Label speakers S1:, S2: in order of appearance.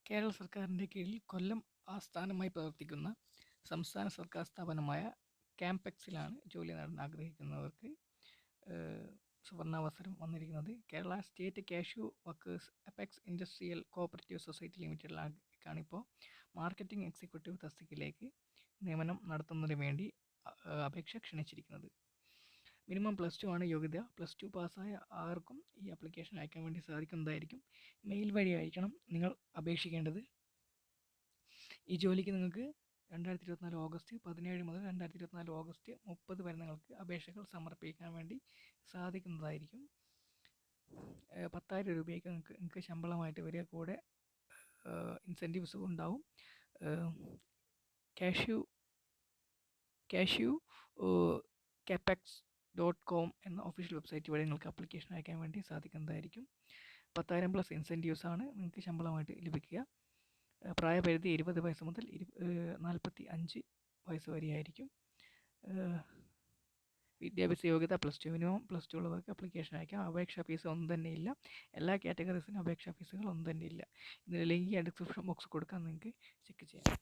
S1: കേരള സർക്കാരിൻ്റെ കീഴിൽ കൊല്ലം ആസ്ഥാനമായി പ്രവർത്തിക്കുന്ന സംസ്ഥാന സർക്കാർ സ്ഥാപനമായ ക്യാമ്പെക്സിലാണ് ജോലി നേടാൻ ആഗ്രഹിക്കുന്നവർക്ക് സുവർണാവസരം വന്നിരിക്കുന്നത്. Kerala state cashew workers apex industrial cooperative society ലിമിറ്റഡിലാണിപ്പോൾ മാർക്കറ്റിംഗ് എക്സിക്യൂട്ടീവ് തസ്തികയിലേക്ക് നിയമനം നടത്തുന്നതിന് വേണ്ടി അപേക്ഷ ക്ഷണിച്ചിരിക്കുന്നത്. മിനിമം +2 ആണ് യോഗ്യത. +2 പാസ്സായ ആർക്കും ഈ ആപ്ലിക്കേഷൻ അയക്കാൻ വേണ്ടി സാധിക്കുന്നതായിരിക്കും. മെയിൽ വഴിയായിരിക്കണം നിങ്ങൾ അപേക്ഷിക്കേണ്ടത്. ഈ ജോലിക്ക് നിങ്ങൾക്ക് 2024 ഓഗസ്റ്റ് 17 മുതൽ 2024 ഓഗസ്റ്റ് 30 വരെ നിങ്ങൾക്ക് അപേക്ഷകൾ സമർപ്പിക്കാൻ വേണ്ടി സാധിക്കുന്നതായിരിക്കും. 10,000 രൂപയ്ക്ക് നിങ്ങൾക്ക് ശമ്പളമായിട്ട് വരിക. കൂടെ ഇൻസെൻറ്റീവ്സും ഉണ്ടാവും. കാഷ്യൂ capex.com എന്ന ഒഫീഷ്യൽ വെബ്സൈറ്റ് വഴി നിങ്ങൾക്ക് ആപ്ലിക്കേഷൻ അയക്കാൻ വേണ്ടി സാധിക്കുന്നതായിരിക്കും. 10,000 പ്ലസ് ഇൻസെൻറ്റീവ്സ് ആണ് നിങ്ങൾക്ക് ശമ്പളമായിട്ട് ലഭിക്കുക. പ്രായപരിധി 20 വയസ്സ് മുതൽ 45 വയസ്സ് വരെയായിരിക്കും. വിദ്യാഭ്യാസ യോഗ്യത +2, മിനിമം +2 ഉള്ളവർക്ക് ആപ്ലിക്കേഷൻ അയക്കാം. അപേക്ഷാ ഫീസ് ഒന്നും തന്നെ ഇല്ല. എല്ലാ കാറ്റഗറീസിനും അപേക്ഷാ ഫീസുകൾ ഒന്നും തന്നെ ഇല്ല. ഇതിൻ്റെ ലിങ്ക് ഡിസ്ക്രിപ്ഷൻ ബോക്സ് കൊടുക്കാൻ നിങ്ങൾക്ക് ചെക്ക് ചെയ്യാം.